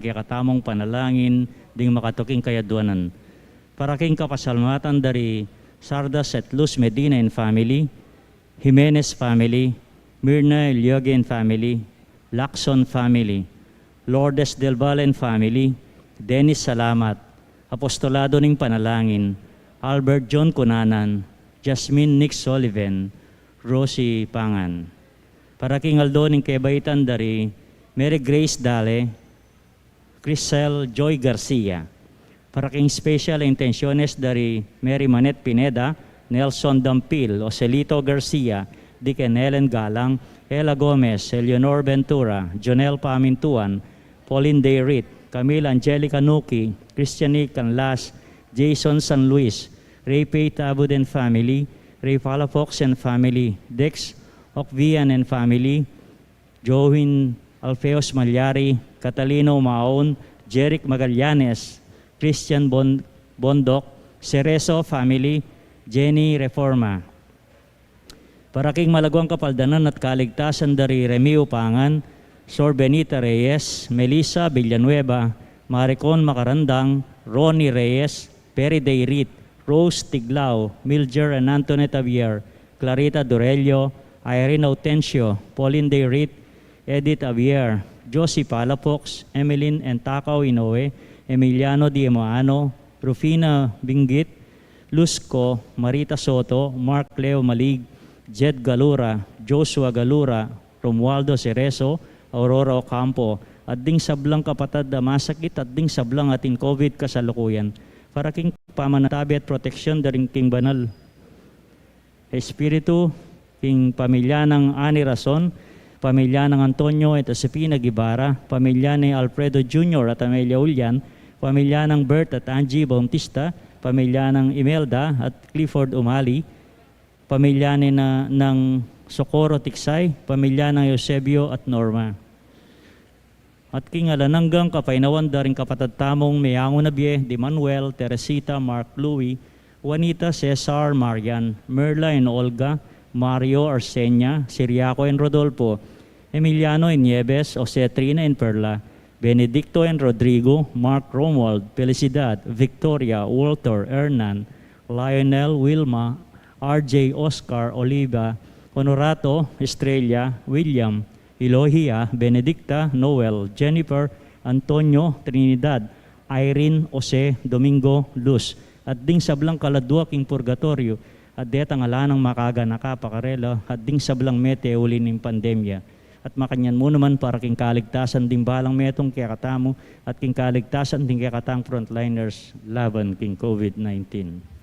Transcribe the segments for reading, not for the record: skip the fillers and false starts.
kaya katamong panalangin, ding makatuking kayadwanan. Para king kapasalmatan dari Sardas at Luz Medina and family, Jimenez family, Mirna Ilyoge and family, Lacson family, Lourdes Del Valle and family, Dennis Salamat, Apostolado ning Panalangin, Albert John Cunanan, Jasmine Nick Sullivan, Rosie Pangan. Para king Aldo ning kebaitan dari Mary Grace Dale, Crisel Joy Garcia. Para king special intenciones dari Mary Manet Pineda, Nelson Dampil, Ocelito Garcia, Dicken Helen Galang, Ella Gomez, Eleanor Ventura, Jonel Pamintuan, Pauline Dayrit, Camille Angelica Nuki, Christiane Canlas, Jason San Luis, Ray Pay Tabud and family, Ray Palafox and family, Dex Ocvian and family, Johin Alfeos Malyari, Catalino Maon, Jeric Magallanes, Christian Bondok, Cerezo family, Jenny Reforma. Para king malagwang kapaldanan at kaligtasan dari Remio Pangan, Sor Benita Reyes, Melissa Villanueva, Maricon Macarandang, Ronnie Reyes, Perry Dayrit, Rose Tiglao, Milger and Antoinette Avier, Clarita Dorelio, Irene Autencio, Pauline Dayrit, Edith Avier, Josie Palafox, Emeline and Takaw Inoue, Emiliano Diemoano, Rufina Binggit, Luzco, Marita Soto, Mark Leo Malig, Jed Galura, Joshua Galura, Romualdo Cerezo, Aurora Ocampo, at ding sablang kapatad na masakit at ding sablang ating COVID kasalukuyan. Para king pamanatabi at proteksyon daring king banal. Espiritu, king pamilya ng Ani Rason, pamilya ng Antonio at Josefina Guevara, pamilya ni Alfredo Jr. at Amelia Ulyan, pamilya ng Bert at Angie Bautista, pamilya ng Imelda at Clifford Umali, pamilya ng Socorro Tiksay, pamilya ng Eusebio at Norma. At king alananggang kapainawan daring kapatad tamong Mayango Nabie, Di Manuel, Teresita, Mark Louie, Juanita, Cesar, Marian, Merla and Olga, Mario Arsenia, Siriaco and Rodolfo, Emiliano and Nieves, Jose Trina and Perla, Benedicto and Rodrigo, Mark Romuald, Felicidad, Victoria, Walter, Hernan, Lionel, Wilma, RJ, Oscar, Oliva, Honorato, Estrella, William, Elohia, Benedicta, Noel, Jennifer, Antonio, Trinidad, Irene, Jose, Domingo, Luz, at ding sablang kaladwa king purgatorio, at detang alanang makaga nakapakarela, at ding sablang mete uli ng pandemya. At makanyan mo naman para king kaligtasan ding balang metong kaya katamo at king kaligtasan ding kaya katang frontliners laban king COVID-19.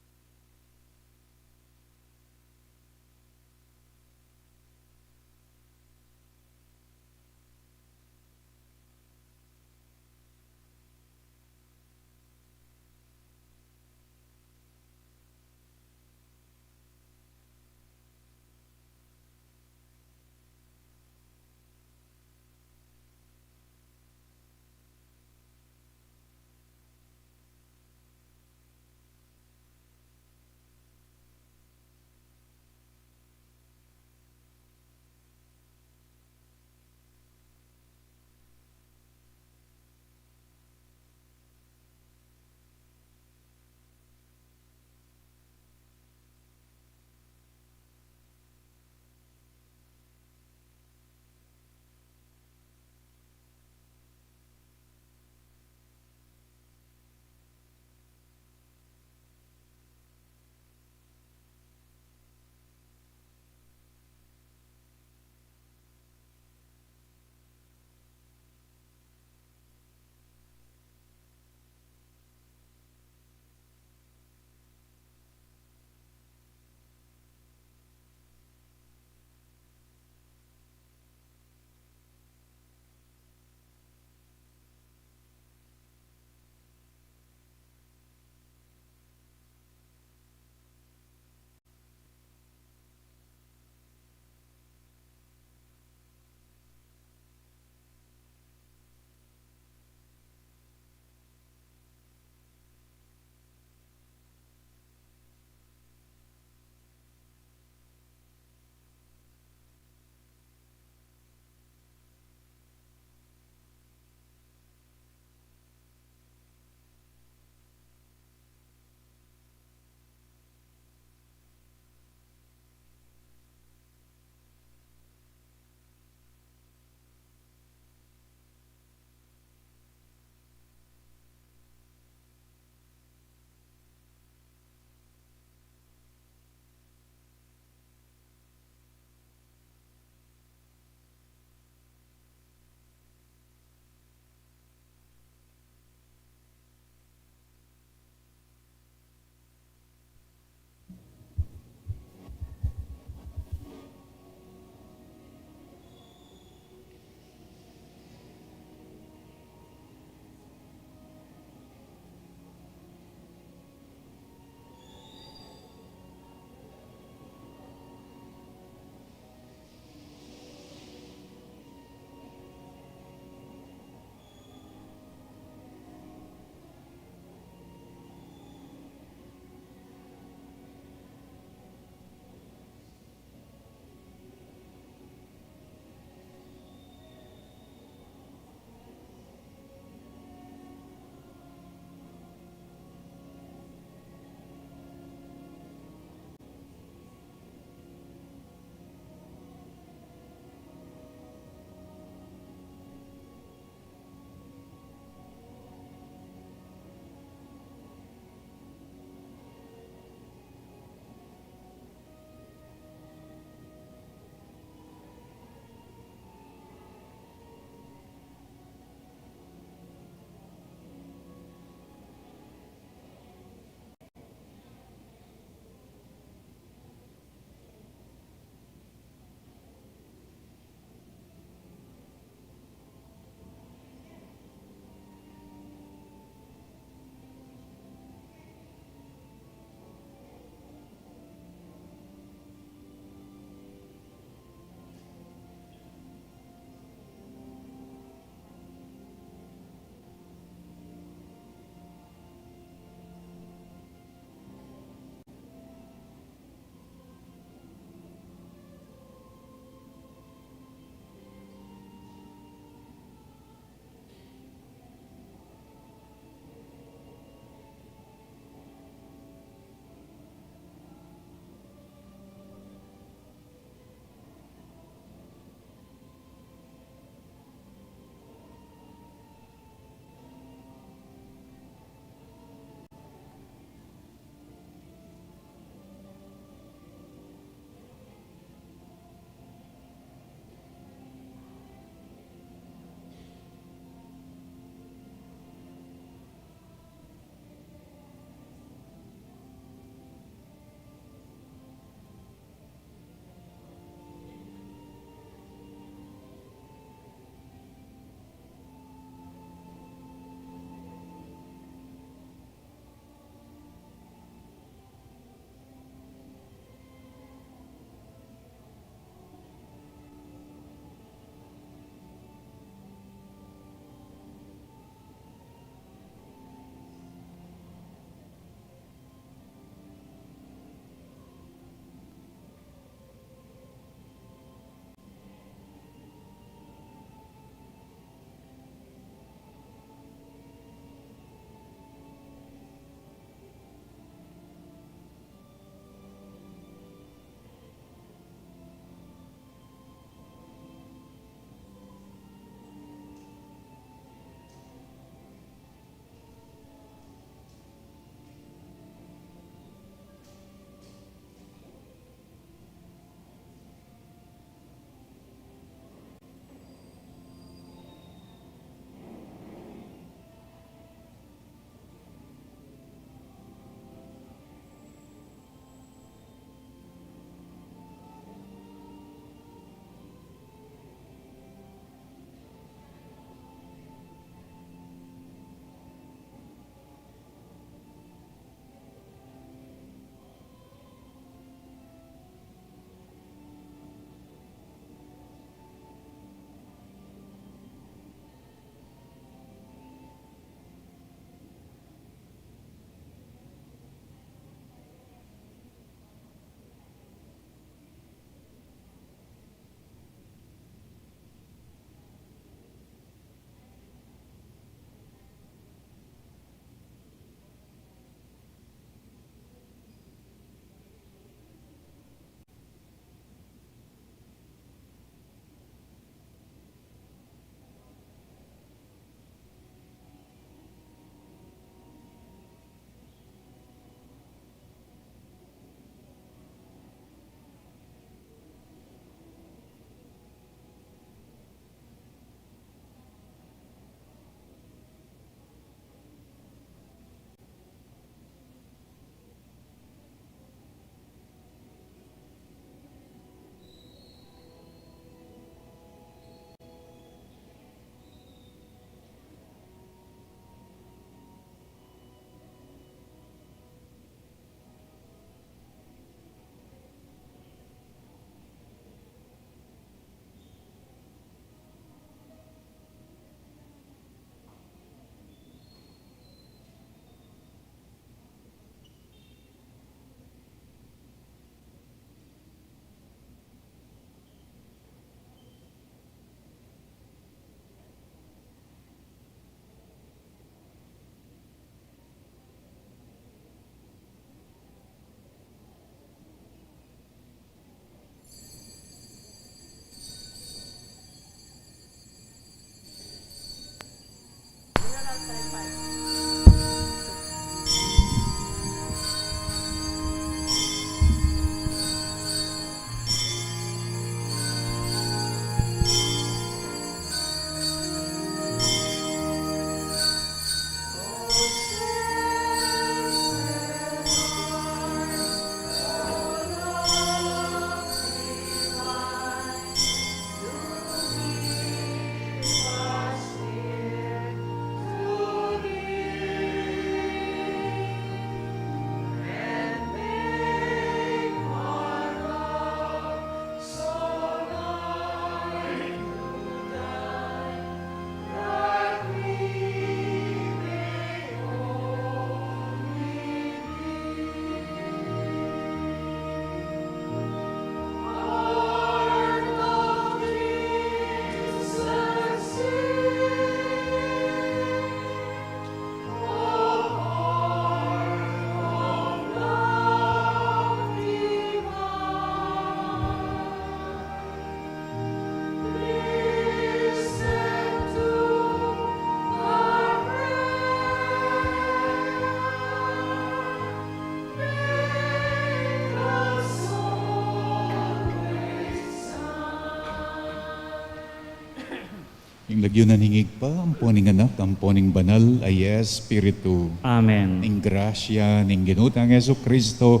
Ing lagyo naningig pa, amponing anak, amponing banal, ay Espiritu. Amen. Ing grasya, ning ginutang Yesu Kristo,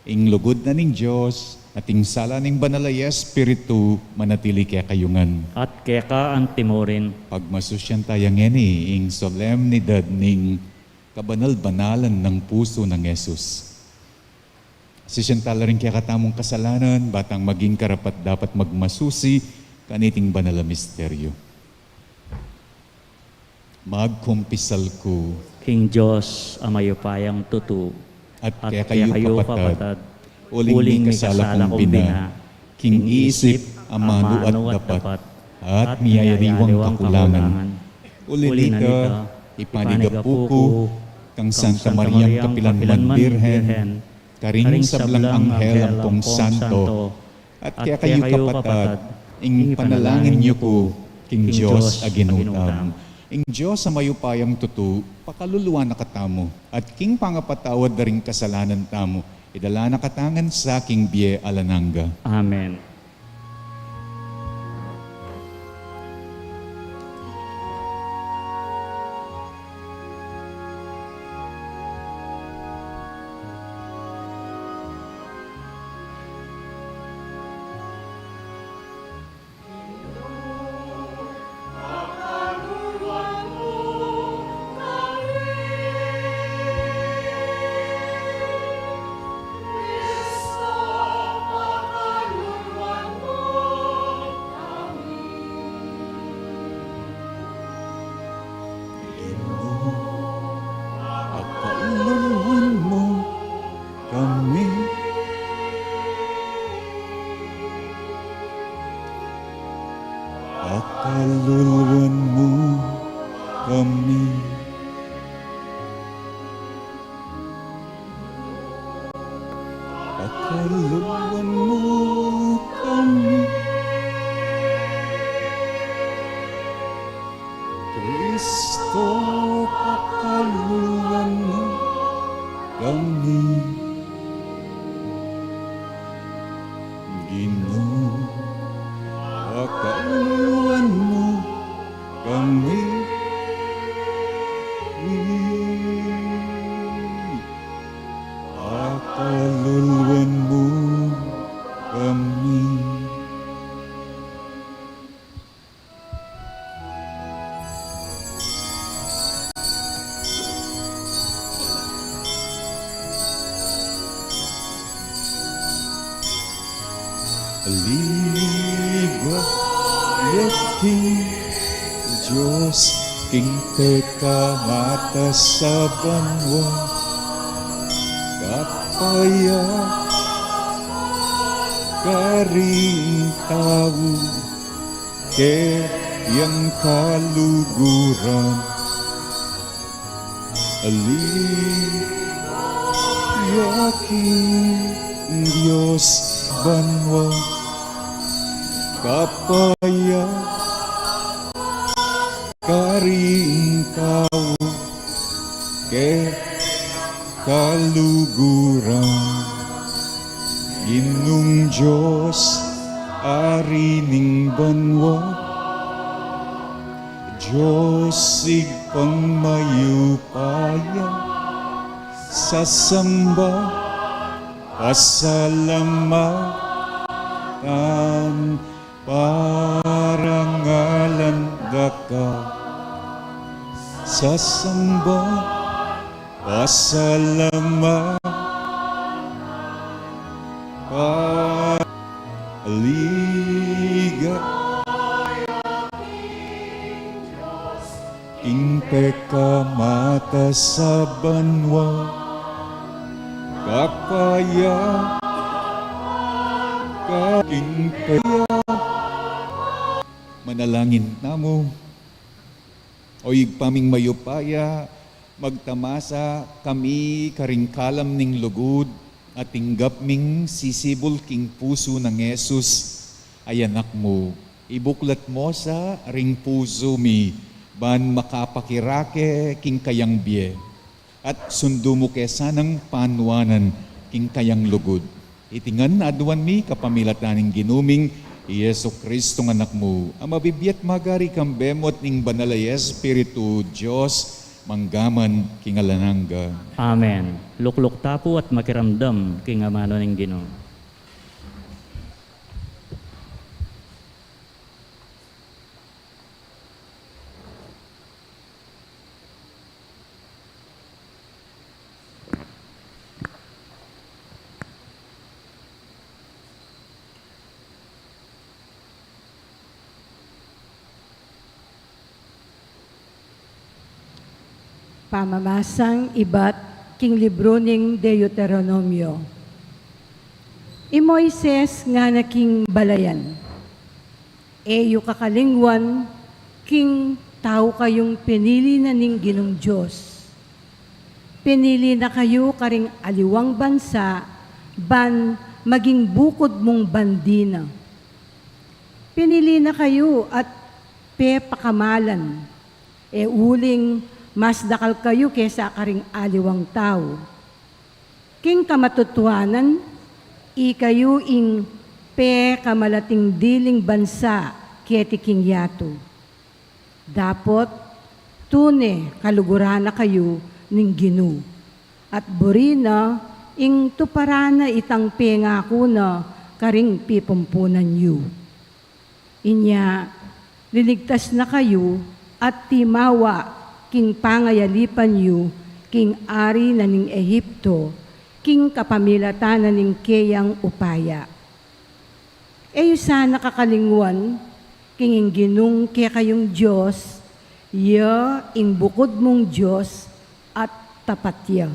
ing lugod na ning Diyos, at ing sala ning banal ay Espiritu, manatili kaya kayungan. At kaya ka ang timurin. Pagmasusyan tayang eni, ing solemnidad ning kabanal-banalan ng puso ng Yesus. Sisyantala rin kaya katamong kasalanan, batang maging karapat dapat magmasusi, kaniting banal na misteryo. Magkumpisal ko, King Diyos, amayupayang tutu. at At kaya kayo kapatad, uling uling may kasala kong bina, king isip, amano at dapat, at miyayariwang kakulangan. Ulinita, ipanigapuko, kang Santa Mariam Kapilanman Birhen, karing sablang anghel ampong santo, at kaya kayo kapatad, ing panalangin niyo ko, king Diyos aginutam. Ing Diyos sa mayupayang tutu, pakaluluwa na katamo, at king pangapatawad na ring kasalanan tamo, idala na katangan sa king biye alananga. Amen. Pakaluluwan mo kami. Pakaluluwan mo kami. Pakaluluwan mo kami. Kristo, pakaluluwan mo kami. Ginoo, pakaluluwan mo kami. Pakaluluwan mo kami. Ligayaking Diyos, king pekamata sa banwa, kapaya karing tao, kayang kaluguran. Ligayaking Diyos, banwa, kapaya karing tao, ke kaluguran. Ginung Diyos, arining banwa, Diyos igpangmayupaya, sasamba, pasalamatan, parangalan daka, sasamba, pasalamatan, paliga, ing pekamata sa banwa, kapaya kaking paya. Manalangin namo, o igpaming mayupaya, magtamasa kami karing kalam ning lugod, at tinggap ming sisibol king puso ng Yesus, ay anak mo, ibuklat mo sa ring puso mi, ban makapakirake king kayang biye, at sundo mo kesa ng panwanan king kayang lugod. Itingan na aduan mi kapamilataning ginuming, Yesu Kristo ng anak mo, ang mabibiyat magari kang bemot ning banalay Espiritu, Diyos, manggaman kingalanangga. Amen. Lukluk tapo at makiramdam king amano ng Ginoo. Pamamasang iba't king libro ning Deuteronomio. I Moises nga na king balayan. Eyo kakalingwan, king tao kayong pinili na ning Ginong Diyos. Pinili na kayo karing aliwang bansa, ban maging bukod mong bandina. Pinili na kayo at pakamalan, uling mas dakal kayo kesa karing aliwang tao. King kamatutuanan, kayo ing kamalating diling bansa keti king yato. Dapot, tune kalugurana kayo ning Ginoo. At burina, ing tuparana itang pengako na karing pipumpunan yu. Inya, liligtas na kayo at timawa king pangayalipan yu, king ari na ning Ehipto, king kapamilatan na ning keyang upaya. Eyo sana kakalingwan, king ing ginung kaya kayong Diyos, ing bukod mong Diyos at tapat ya.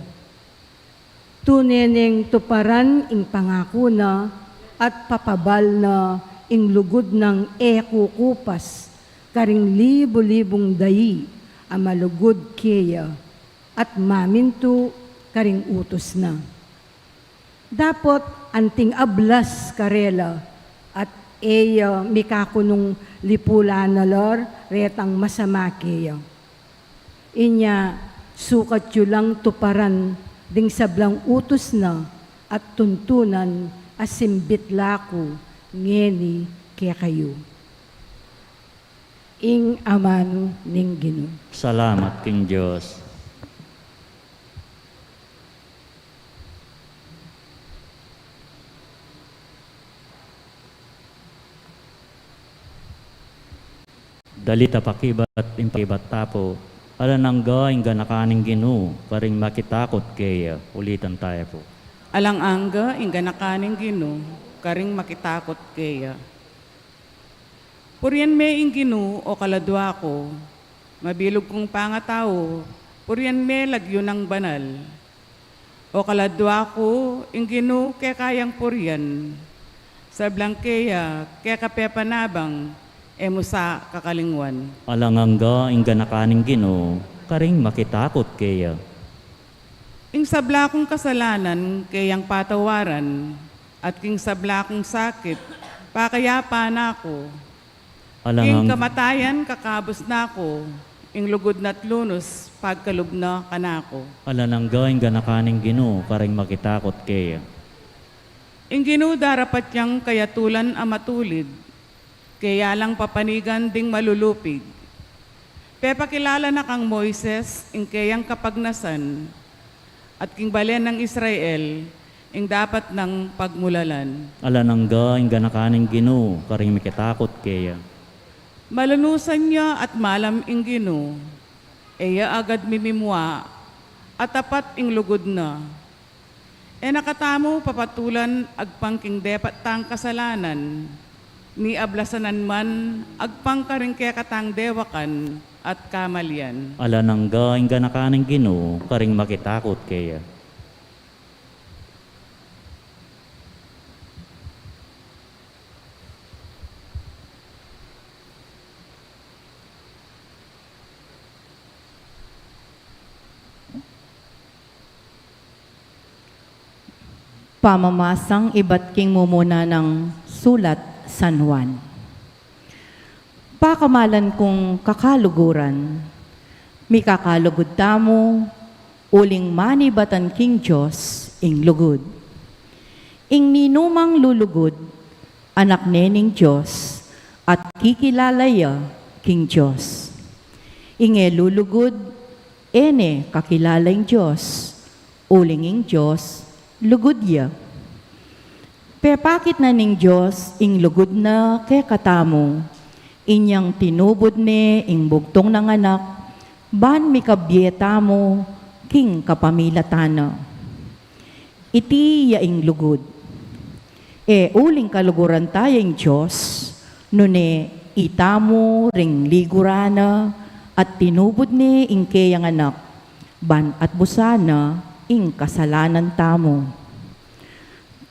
Tuneneng tuparan ing pangako na at papabal na ing lugod ng kukupas, karing libo-libong dayi, amalugod kaya, at maminto karing utos na. Dapot anting ablas karela, at mikakunong lipula na lor, retang masama kaya. Inya, sukat yu lang tuparan, ding sablang utos na, at tuntunan, asimbit lako, ngeni kaya kayo. Ing amano ning Ginoo. Salamat king Diyos. Dalita pakibat impibat tapo, alanangga ing ganakaning Ginoo, karing makitakot kaya, ulitan tayo po. Alang-angga ing ganakaning Ginoo, karing makitakot kaya. Purian me ing Ginoo o kaladwa ko, mabilog kong pangatao, purian me lagyo ng banal. O kaladwa ko, ing Ginoo kaya kayang purian, sa blangkeya kaya kapepanabang, emusa kakalingwan. Alangangga ing ganakaning Ginoo, karing makitakot kaya. Ing sabla kong kasalanan kayang patawaran, at king sabla kong sakit, pakayapa na ako. Ing kamatayan kakabos na ako, ing lugod na't lunos, pagkalubna ka na ako. Alanangga ing ganakaning Ginoo, karing makitakot kaya. Ing Ginoo darapat yang kayatulan ang matulid, kaya lang papanigan ding malulupig. Pepakilala na kang Moises, ing kayang kapagnasan, at king balen ng Israel, ing dapat ng pagmulalan. Alanangga ing ganakaning Ginoo, karing makitakot kaya. Malunusan niya at malam ing Ginoo, eya agad mimimwa, at tapat ing lugod na. Nakatamo papatulan agpangking depat tang kasalanan, ni ablasanan man agpangkaring kaya katang dewakan at kamalyan. Alanangga ing ganakaning Ginoo, karing makitakot kaya. Pamamasang iba't king mumuna ng sulat San Juan. Pakamalan kong kakaluguran, mi kakalugod tamo, uling manibatan king Diyos, ing lugod. Ing ninumang lulugod, anak nening Diyos, at kikilalaya king Diyos. Inge lulugod, ene kakilalaing Diyos, ulinging Diyos, lugod ya. Pepakit na ning Diyos, ing lugod na kay katamo, inyang tinubod ni ing bugtong ng anak, ban mikabyeta mo, king kapamilatana. Iti yaing lugod. Uling kaluguran tayong Diyos, nune itamo ring ligurana, at tinubod ni ing kayang anak, ban at busana, ing kasalanan tamo.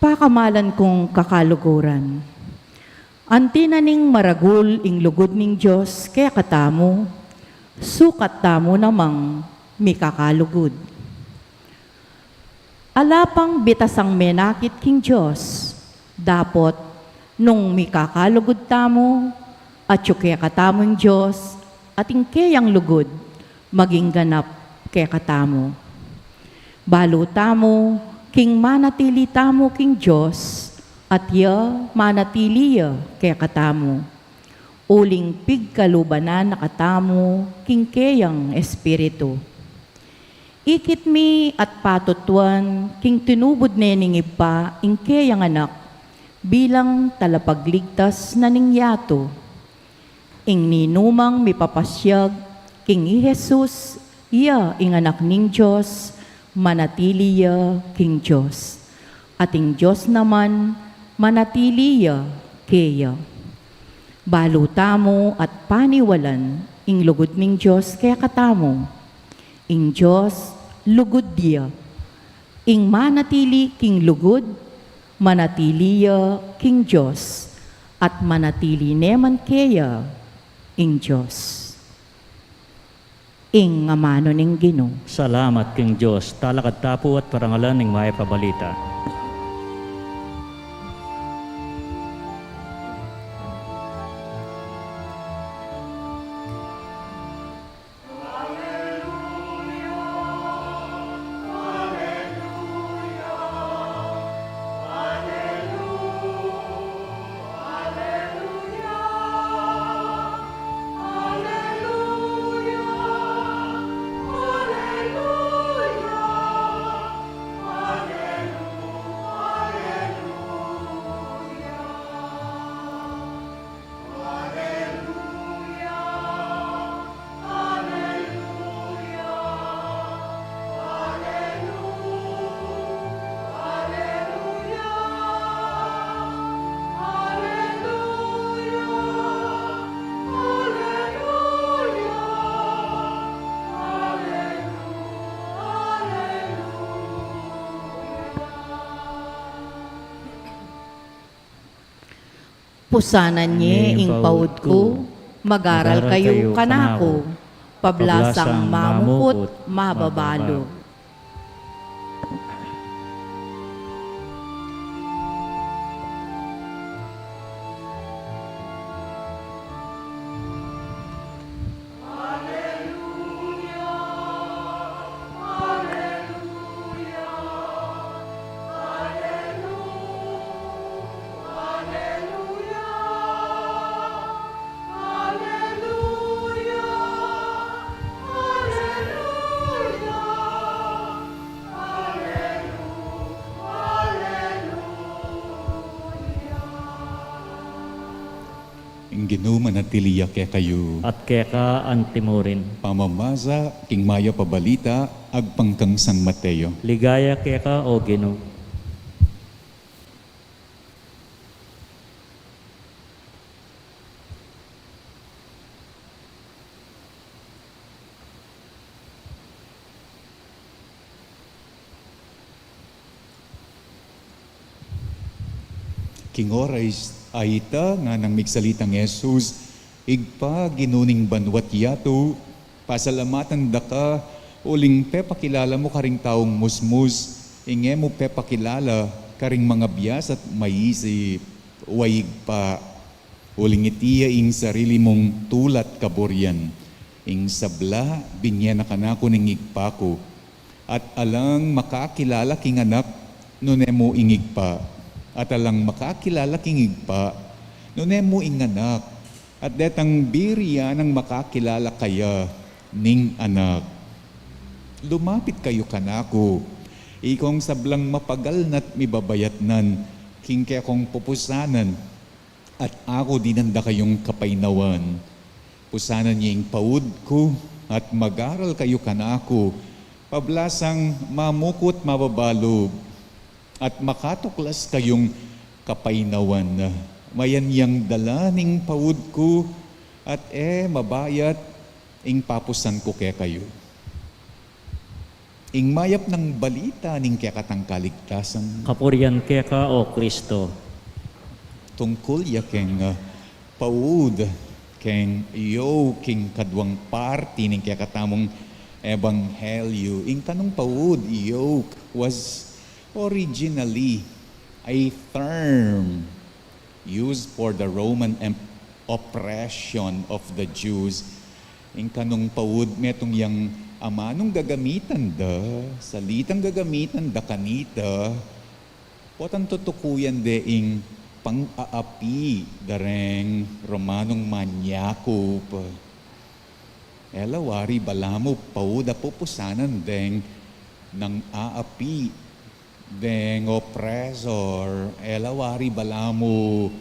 Pakamalan kong kakaluguran. Antinaning maragul ing lugod ning Diyos kaya katamo, sukat tamo namang mikakalugod. Alapang bitasang menakit king Diyos, dapot nung mikakalugod tamo, at kaya katamong Diyos, at ing kayang lugod, maging ganap kaya katamo. Balo tamo, king manatili tamo king Diyos, at ya manatili ya kaya katamo. Uling pigkalubanan nakatamo, king kayang espiritu. Ikit mi at patutuan, king tinubod nening ipa, ing kayang anak, bilang talapagligtas na ning yato. Ing ninumang mipapasyag, king i Jesus, iya ing anak ning Diyos, manatili ya king Diyos. Ating Diyos naman, manatili ya kaya. Baluta mo at paniwalan, ing lugod ning Diyos kaya katamo. Ing Diyos, lugod diya. Ing manatili king lugod, manatili ya king Diyos. At manatili neman kaya, ing Diyos. Ing amano ning Ginoo. Salamat king Diyos, talakad tapo at parangalan ng may pabalita. Pusanan niya ing paud ko, mag-aral kayo kanako, pablasang mamukot, mababalo. Ing Ginoo manatiliya kaya kayo. At kaya ka antimurin. Pamamasa, king maya pabalita, agpangkang San Mateo. Ligaya kaya ka o Ginoo. King orais aita nga nang migsalitang Jesus, igpa ginuning banwat yato, pasalamatan da ka, uling pepakilala mo karing taong musmus, inge mo pepakilala karing mga biyas at maisip, waig pa, uling itiya ing sarili mong tulat kaboryan, ing sabla binya na kanako ning igpako, at alang makakilala king anak, nune mo ingigpa, at alang makakilala kingig pa, nunem mo inganak, at detang biriya ng makakilala kaya ning anak. Lumapit kayo kanako, ikong sablang mapagal na't mibabayatnan, king kaya kong pupusanan, at ako dinanda kayong kapainawan. Pusanan niya yung paud ko, at mag-aral kayo kanako, pablasang mamukot mababalog, at makatuklas kayong kapainawan. Mayanyang dalaning paud ko, at mabayat, ing papusan ko kaya kayo. Ing mayap ng balita ning kaya katang kaligtasan, Kapurian ka o Kristo. tungkol ya keng paud, keng iyo, king kadwang party ning kaya katamong ebanghelyo. Ing kanong paud, yoke, was originally a term used for the Roman oppression of the Jews. Ing kanong paud, metong yang amanong gagamitan da, salitang gagamitan da kanita, potang tutukuyan de ing pang-aapi dareng Romanong manyakop. Elawari balamo pauda pupusanan deng ng aapi deng oppressor. Elawari balamo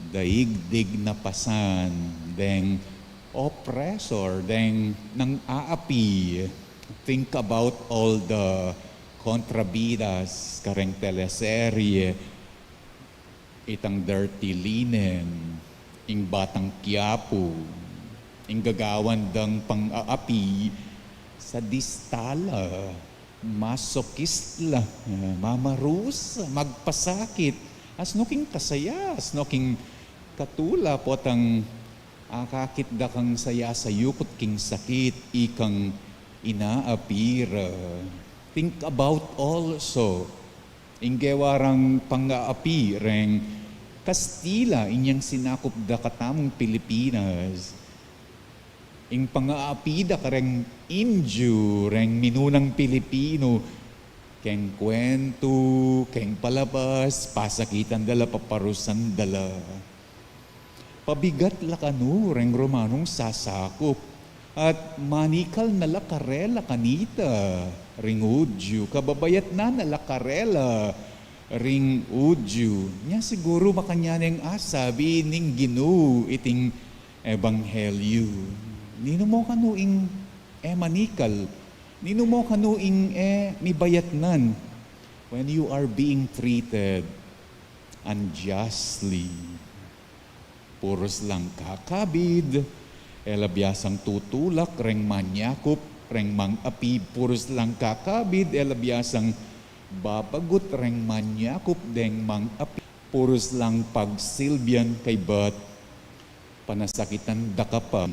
daigdig na pasan deng oppressor deng ng aapi. Think about all the kontrabidas kareng teleserye, itang Dirty Linen, ing Batang Quiapo, ing gagawan dang pang-aapi sa distala, masokistla, mamarus, magpasakit, asno king kasaya, asno king katula potang akakit da kang saya sa yukot king sakit, ikang inaapira. Think about also, inggewarang pang-aapi, reng Kastila, inyang sinakop da katamong Pilipinas. Ing pang-aapi da kareng Inju, reng minunang Pilipino, keng kwento, keng palabas, pasakitan dala, paparusan dala. Pabigat lakano, reng Romanong sasakop, at manikal na lakarela kanita, ring udyo, kababayat na lakarela, ring udyo. Nya siguro makanyaneng asabi ning Ginoo iting ebanghelyo. Nino mo kanuing manikal, nino mo kanuing mibayatnan when you are being treated unjustly. Puros lang kakabid, elabyasang tutulak, reng manyakop, reng mang-api, puros lang kakabid, elabyasang babagot, reng manyakop, deng mang-api, puros lang pagsilbian kay bat, panasakitan dakapa.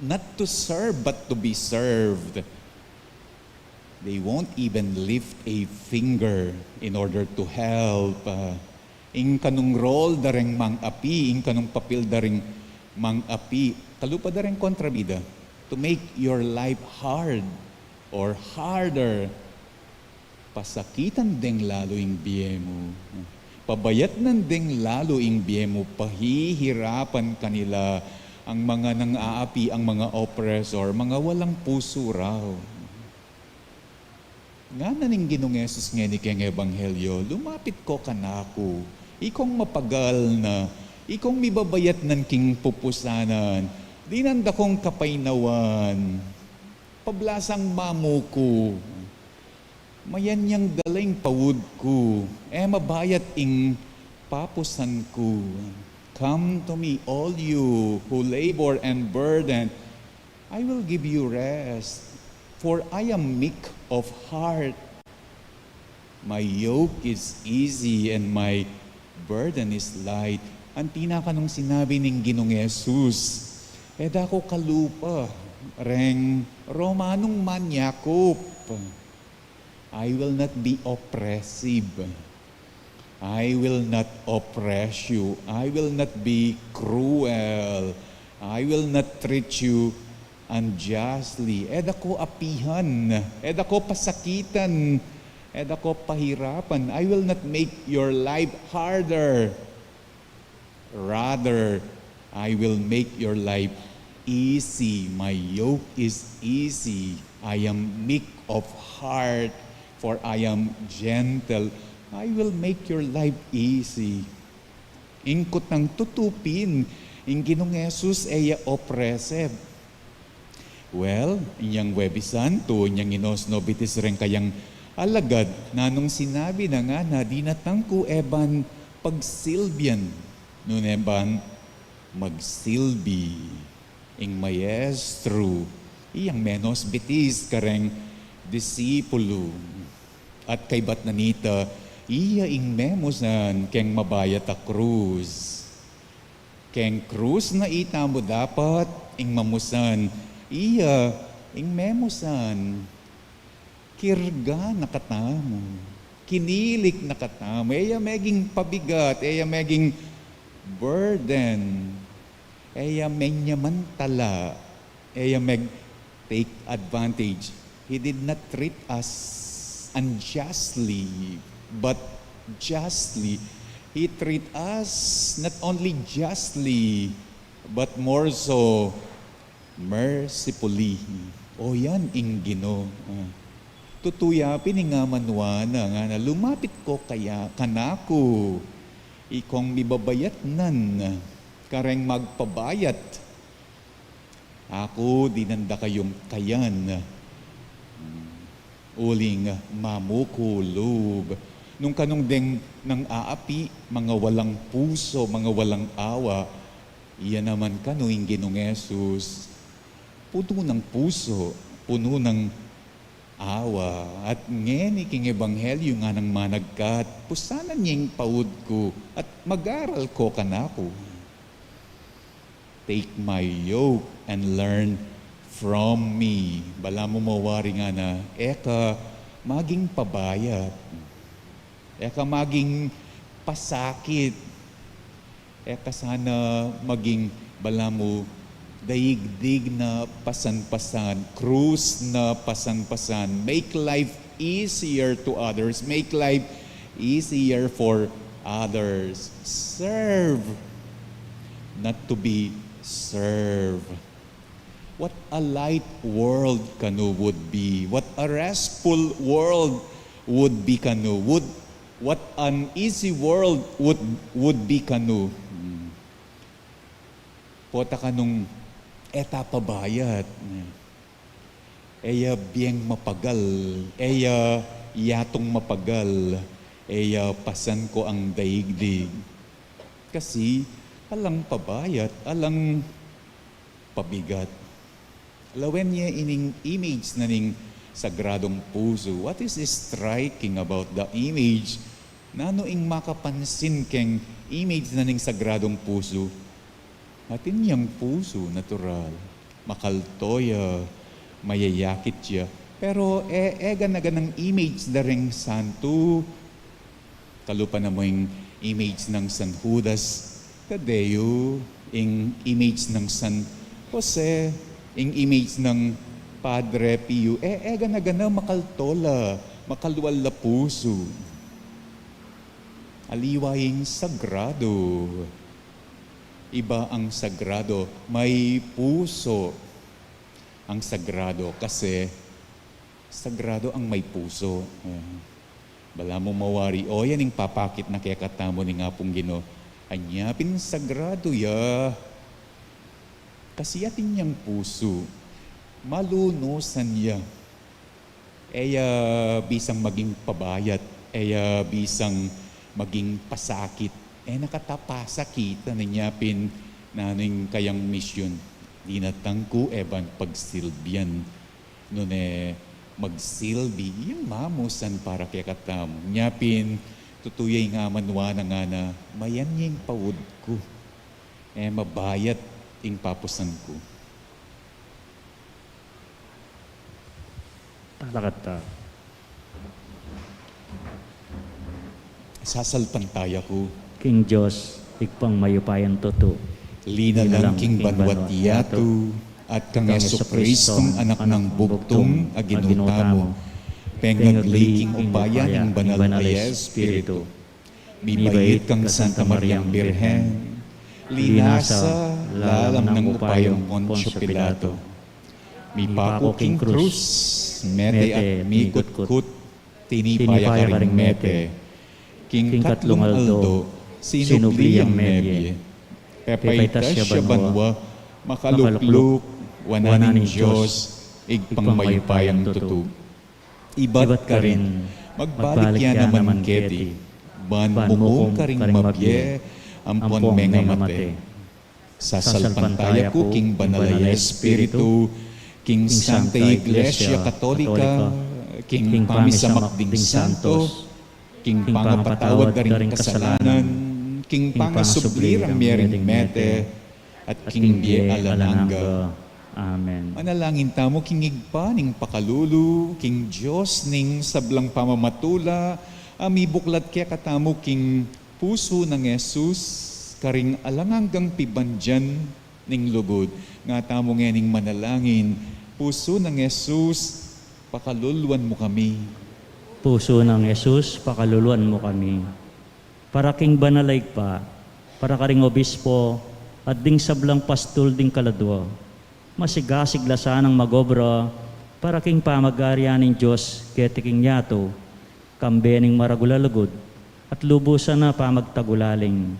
Not to serve, but to be served. They won't even lift a finger in order to help. Ing kanong role dareng mang-api, ing kanong papel dareng mang-api, kalupa dareng kontrabida, to make your life hard or harder. Pasakitan deng lalo ing biyemo. Pabayat nan deng lalo ing biyemo, pahihirapan kanila ang mga nang-aapi, ang mga oppressor, mga walang puso raw. Nga na ning Ginoong Yesus nga ni keng ebanghelyo, lumapit ko kanako, ikong mapagal na, ikong mibabayat nan king pupusanan, dinanda kong kapainawan, pablasang mamuko, mayanyang daling pawud ko, mabayat ing papusan ko. Come to me, all you who labor and burden, I will give you rest, for I am meek of heart. My yoke is easy and my burden is light. Ang pinaka nung sinabi ning Ginoong Yesus, dako kalupa, reng Romanong manyakop. I will not be oppressive. I will not oppress you. I will not be cruel. I will not treat you unjustly. Dako apihan. Dako pasakitan ed ako pahirapan. I will not make your life harder. Rather, I will make your life easy. My yoke is easy. I am meek of heart, for I am gentle. I will make your life easy. Ingkot ng tutupin, ing Ginong Jesus ay oppressive. Well, inyang Webisan, to inyang inosnobitis rin kayang alagad, na nung sinabi na nga na dinatangko eban pagsilbian, nun eban magsilbi, ing maestro, iyang menos bitis kareng disipulo, at kay Batnanita, iya ing memosan keng mabayat a krus. Keng krus na ita mo dapat ing mamusan, iya ing memosan. Kirga nakatamo, kinilik nakatamo, iya meging pabigat, iya meging burden, iya menyamantala, iya meg take advantage. He did not treat us unjustly, but justly. He treat us not only justly, but more so mercifully. O yan, ing Ginoo. Tutuyapin nga manwana nga na lumapit ko kaya kanako. Ikong mibabayat nan, kareng magpabayat. Ako dinanda kayong kayan. Uling mamukulog. Nung kanong deng ng aapi, mga walang puso, mga walang awa, iyan naman kanuing Ginong Jesus, puno ng puso, puno ng awa, at ngeni king ebanghelyo nga ng managkat, pusanan niyang paud ko, at mag-aral ko kanako. Take my yoke and learn from me. Bala mo mawari nga na, eka maging pabayat, eka maging pasakit, eka sana maging bala mo daigdig na pasan-pasan, krus na pasan-pasan. Make life easier to others. Make life easier for others. Serve, not to be served. What a light world kanu would be. What a restful world would be kanu. What an easy world would be kanu. Pota kanung etapa bayat. Eya biyeng mapagal. Eya yatong mapagal. Eya pasan ko ang daigdig. Kasi alang pabayat, alang pabigat. Alawen niya ining image na ning sagradong puso. What is striking about the image? Nano ing makapansin keng image na ning sagradong puso? Atin niyang puso, natural. Makaltoya, mayayakit siya. Pero ganagan ng image na ring santo. Kalupa na mo yung image ng San Judas Tadeo, yung image ng San Jose, yung image ng Padre Pio. Ganagan makaltola, makalwal na puso. Aliwaying sagrado. Iba ang sagrado, may puso ang sagrado kasi sagrado ang may puso. Bala mo mawari, yan yung papakit na kaya katamo ni nga pong Ginoo. Anyapin sagrado ya. Kasi yatin niyang puso, malunusan niya. Bisang maging pabayat, bisang maging pasakit. Nakatapasa kita na nyapin na anong kayang misyon. Dinatangko eban pagsilbian. Noon magsilbi, yung mamusan para kaya katam. Nyapin, tutuyay nga manwa na nga na, mayan yung pawod ko. Mabayat ing papusan ko. Talakata. Sasalpantaya ko. King Diyos, ikpang mayupayan toto. Linalang king banwatiyato, at kang Yesu Kristong anak ng bugtong aginutamo. Pengagliking upaya ng banal na Espiritu, mibait kang Santa Mariang Birhen, linasa, lalam ng upayong Poncio Pilato, mipako king krus, mete at mikut-kut, tinipaya ka ring mete, king katlong aldo, sinubliyang medye, pepaitas siya banwa, makalukluk, wananing Diyos, igpangmayupayang tutug. Iba't ka rin, magbalik yan naman keti, ban mumong ka ring mabye, ampon menga mate. Sasalpantaya ko, king banalaya Espiritu, king Santa Iglesia Katolika, king pamisamak ding santos, king pangapatawad da ring kasalanan, king pangasublir ang miyering mete, at king bie alananga. Amen. Manalangin tamo king igpaning pakalulu, king Diyos ning sablang pamamatula, amibuklat kaya katamo king puso ng Jesus, karing alanganggang pibandyan ning lugod. Nga tamo nganing manalangin, puso ng Jesus, pakaluluan mo kami. Puso ng Jesus, pakaluluan mo kami. Para king banalay pa, para karing obispo, at ding sablang pastol ding kaladwa, masigasig lasanang magobra, para king pamag-aryan ng Diyos, ketiking yato, kambening maragulalagod, at lubusan na pamagtagulaling,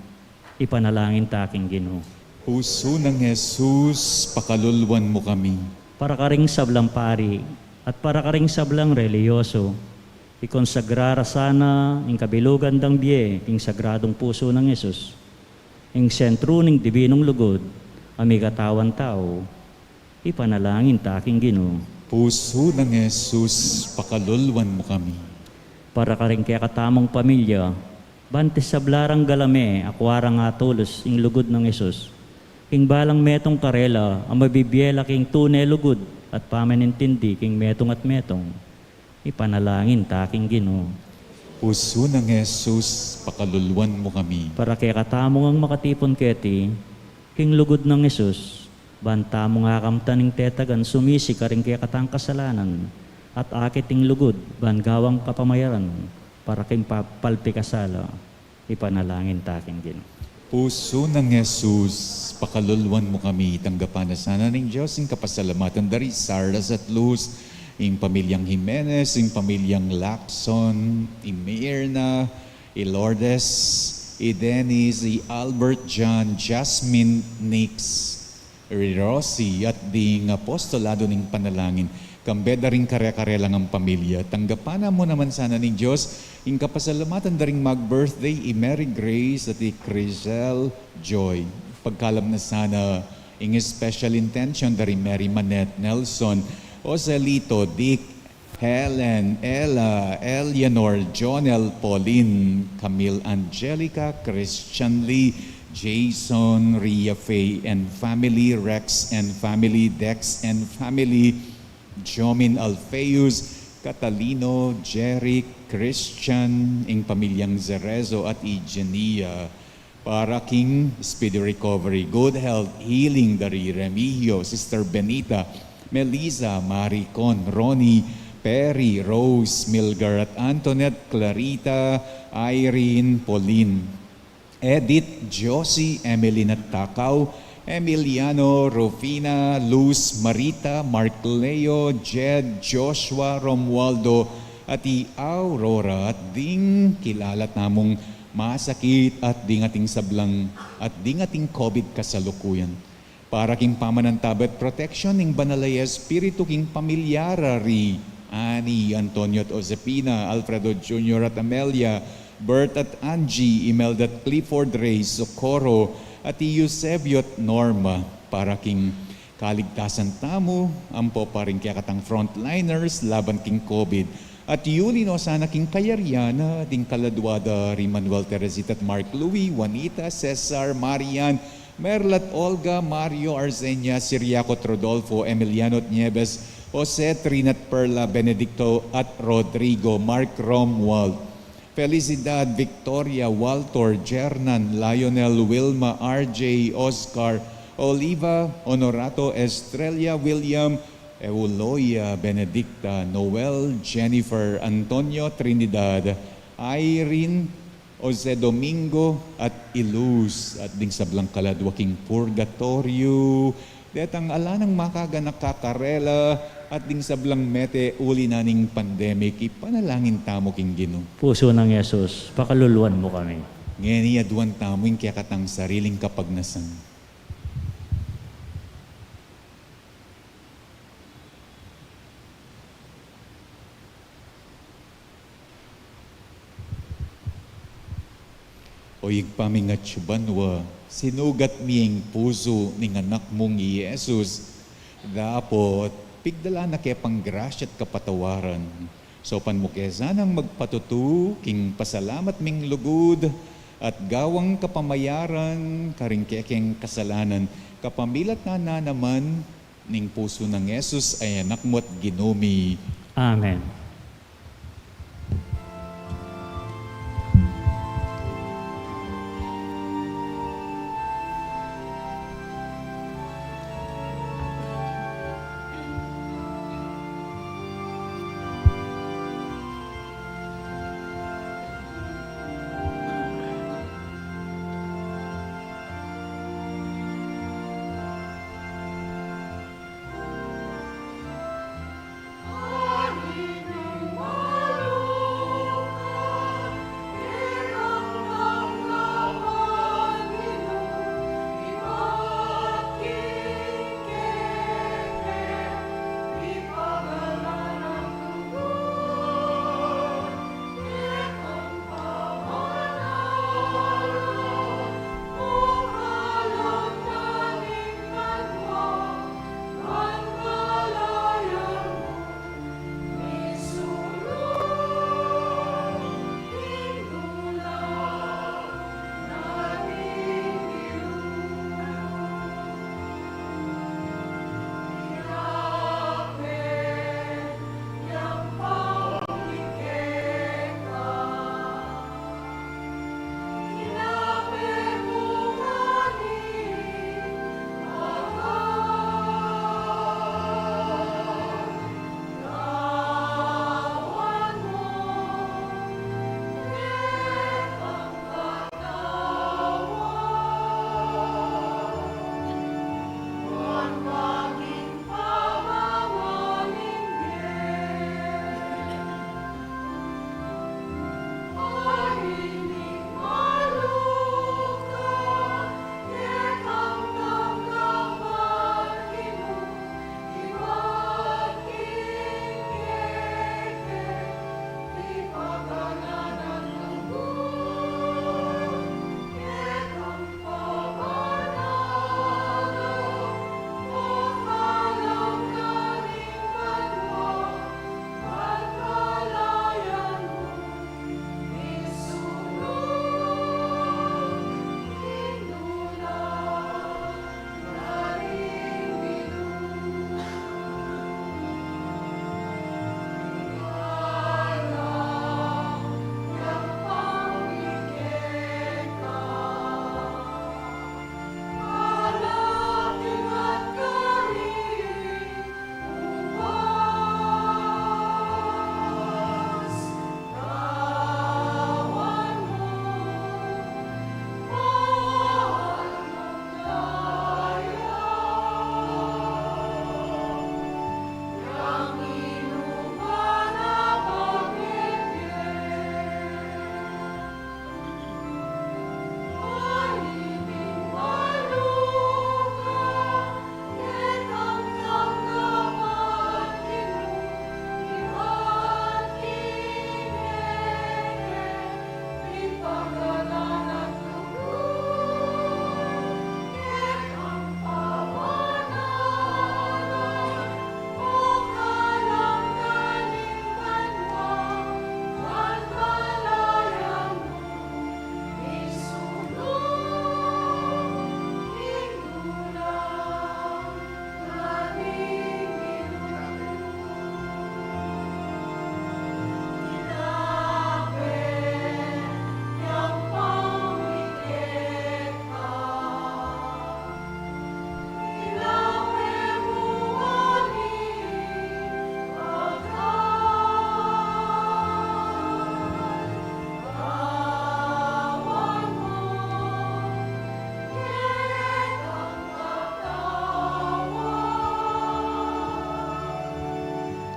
ipanalangin taking Ginoo. Puso ng Jesus, pakaluluan mo kami. Para karing sablang pari, at para karing sablang reliyoso, ikonsagrara sana ang kabilugan dang biye, ing sagradong puso ng Jesus, ing sentro ng dibinong lugod, amigatawan tao, ipanalangin taking Ginoo. Puso ng Jesus, pakaluluan mo kami. Para karing kaya katamong pamilya, bantis sa blarang galame, akwarang atulos, ing lugod ng Jesus, king balang metong karela, ang mabibiyela king tunay lugod, at pamanintindi king metong at metong, ipanalangin taking Ginoo. Puso ng Jesus, pakaluluan mo kami. Para kaya katamong ang makatipon keti, king lugod ng Jesus, banta mo nga kamtaning tetagan, sumisi ka rin kaya katang kasalanan, at akiting lugod, bangawang kapamayaran, para king palpikasala, ipanalangin taking Ginoo. Puso ng Jesus, pakaluluan mo kami. Tanggapan na sana ng Diyos, ang kapasalamatan dari Sardas at Luz, yung pamilyang Jimenez, yung pamilyang Lacson, Mirna, Lourdes, Dennis, Albert John, Jasmine Nix, Rossi, at ding apostolado ng panalangin. Kambeda rin kare-kare lang ang pamilya. Tanggapan mo naman sana ng Diyos, yung kapasalamatan daring mag-birthday, Mary Grace at Crisel Joy. Pagkalam na sana, yung special intention dari Mary Manette Nelson, Ozelito, Dick, Helen, Ella, Eleanor, Jonel, Pauline, Camille Angelica, Christian Lee, Jason, Ria Faye and family, Rex and family, Dex and family, Jomin Alfeus, Catalino, Jerry, Christian, ing pamilyang Zerezo at Igenia, para king speedy recovery, good health, healing dari Remigio, Sister Benita, Melissa, Maricon, Ronnie, Perry, Rose, Milgar at Antoinette, Clarita, Irene, Pauline, Edith, Josie, Emily at Takaw, Emiliano, Rufina, Luz, Marita, Mark Leo, Jed, Joshua, Romualdo, at Aurora, at ding kilalat namong masakit at ding ating sablang at ding ating COVID kasalukuyan. Para king pamanantabet protection ng banalay Espiritu king pamilyarari, Ani, Antonio at Josepina, Alfredo Jr. at Amelia, Bert at Angie, Imelda at Clifford Ray, Socorro, at Eusebio at Norma, para king kaligtasan tamo, ampo pa rin kaya katang frontliners, laban king COVID. At yuli no sana king Kayariana, ding Kaladwada, Manuel Teresita at Mark Louie, Juanita, Cesar, Marian, Merlat Olga, Mario Arzenia, Siriaco Rodolfo, Emiliano at Nieves, Jose Trinat Perla, Benedicto at Rodrigo, Mark Romuald, Felicidad, Victoria, Walter, Jernan, Lionel, Wilma, RJ, Oscar, Oliva, Honorato, Estrella, William, Euloia, Benedicta, Noel, Jennifer, Antonio, Trinidad, Irene, Jose Domingo, at Iluz, at ding sa Blancaladwaking Purgatorio, detang ala ng makaga nakakarela, at ding sa blang mete uli naning pandemic, ipanalangin tamo king Ginoo. Puso ng Yesus, pakaluluan mo kami. Ngayon iyaduan tamo yung kaya katang sariling kapagnasan. O paming at syubanwa, sinugat miyeng puso ning anak mong Yesus. Dapot, pigdala na kaya panggrasya at kapatawaran. So panmukezan ang magpatutu, king pasalamat ming lugod, at gawang kapamayaran, karing kekeng kasalanan, kapamilat na naman, ning puso ng Yesus ay anak mo at ginumi. Amen.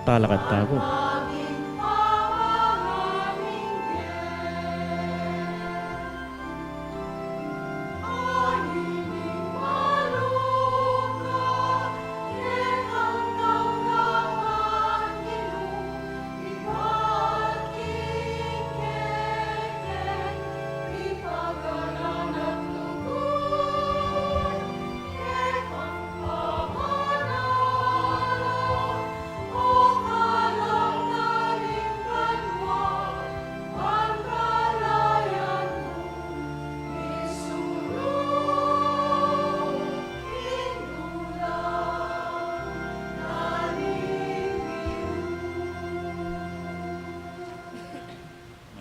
talakat tako.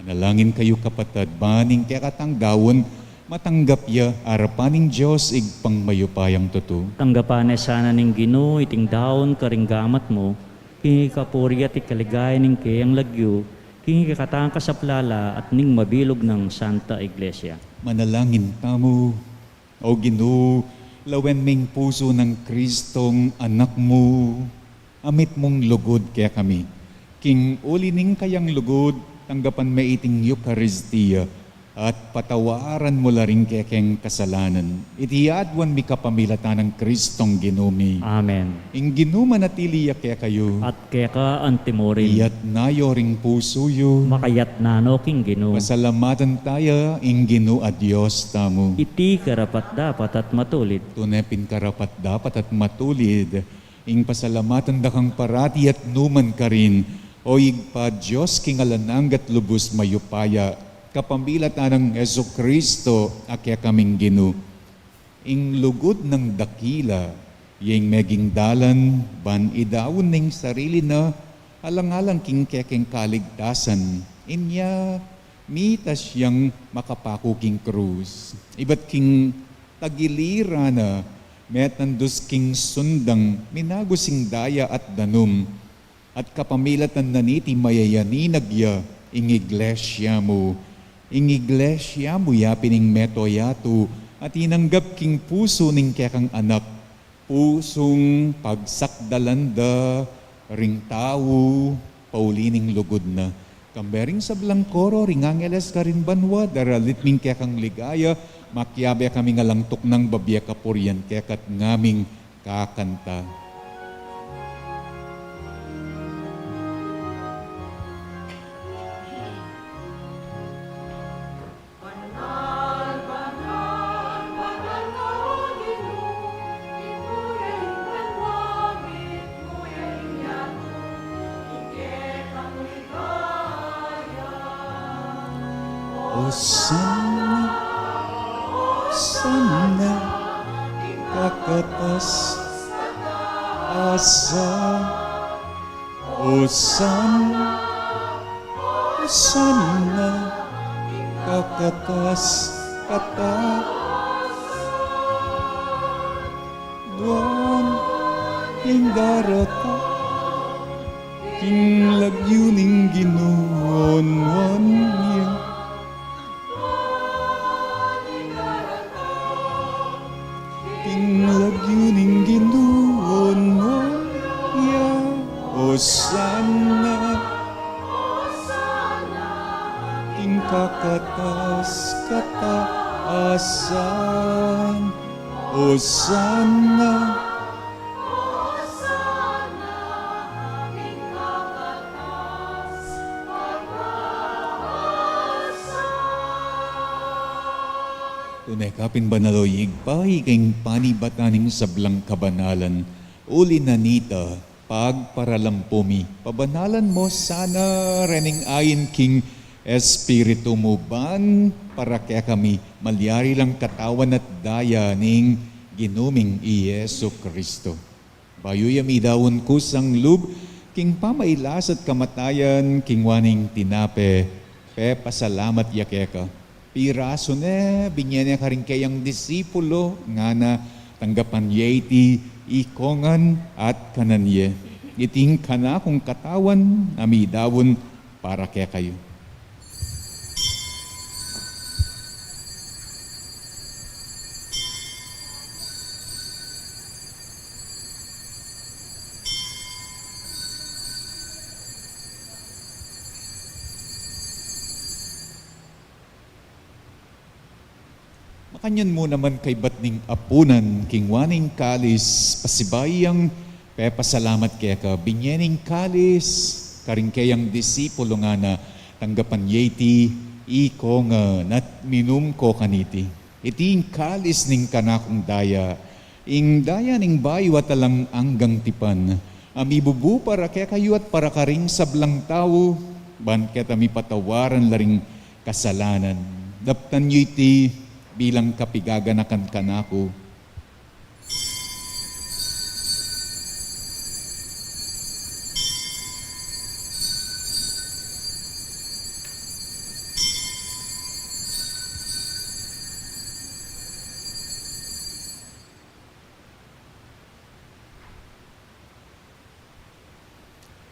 Manalangin kayo kapatid, baning kaya katanggawon, matanggap ya arapaning Diyos igpang mayupayang tuto. Tanggapan sana ning Ginoo iting daon karing gamat mo, kingi kapuri at ikaligay ning kayang lagyo, kingi kakatang kasaplala at ning mabilog ng Santa Iglesia. Manalangin tamo, o Ginoo, lawen ming puso ng Kristong anak mo, amit mong lugod kaya kami. King uli ning kayang lugod, tanggapan maiting Eucharistia, at patawaran mo la rin kekeng kasalanan. Itiadwan mi kapamilatan ng Kristong Ginumi. Amen. Ing Ginuma natiliya kaya kayo, At kaya ka antimorin, iyat nayo ring puso yo. makayat nano king Ginoo. Pasalamatan tayo, ing Ginu a Diyos tamo. Iti karapat dapat at matulid. Tunepin karapat dapat at matulid, ing pasalamatan dakang parati at numan ka rin, o igpa Diyos kingalananggat lubos mayupaya, kapambilatan ng Yesu Kristo, akya kaming Ginu. Ing lugod ng dakila, yung meging dalan, ban idawon ning sarili na, alang-alang king kekeng kaligtasan, inya mitas yang makapako king krus. Iba't king tagilira na, metandos king sundang, minagusing daya at danum, at kapamilatan na niti mayayaninagya, ing iglesia mo. Ing iglesia mo ya pining metoyato, at inanggap king puso ning kekang anak, pusong pagsakdalanda, ring tao, paulining lugod na. Kambering sa Blancoro, ring angeles ka rin banwa, daralit ming kekang ligaya, makyabe kami nga langtok ng babya kapuryan, kekat ngaming kakanta. Osana, sana, kakatas, asa. Osana, sana, kakatas, kata. Duan, inggarata, king lagyuning ginuon niya. King lagyuning ginuon niya. Osana, king kakatas kataasan. Osana, tunay kapin banaloyig pahiging panibataning sablang kabanalan, uli na nita, pagparalampumi, pabanalan mo sana rening ayin king Espiritu mo ban, para kaya kami malyari lang katawan at daya ning ginuming Iyesu Kristo. Bayuyami dawon kusang lub, king pamailas at kamatayan, king waning tinape, pasalamat yakeka. Piraso ne, binyan niya ka rin kayang disipulo, nga na tanggapan yeti, ikongan at kananye. Iting kana kung katawan, amidawon para kaya kayo. Akanyan mo naman kay batning apunan, kingwaning kalis, pasibayang pepasalamat kaya ka, binyening kalis, karing kayang disipulo nga na tanggapan yeti, iko nga nat minum ko kaniti. Iting kalis ning kanakong daya, ing daya ning bayo at alang anggang tipan, amibubu para kaya kayo at para karing sablang tao, ban kaya tami patawaran laring kasalanan. Daptan nyo iti bilang kapigaganakan kanako.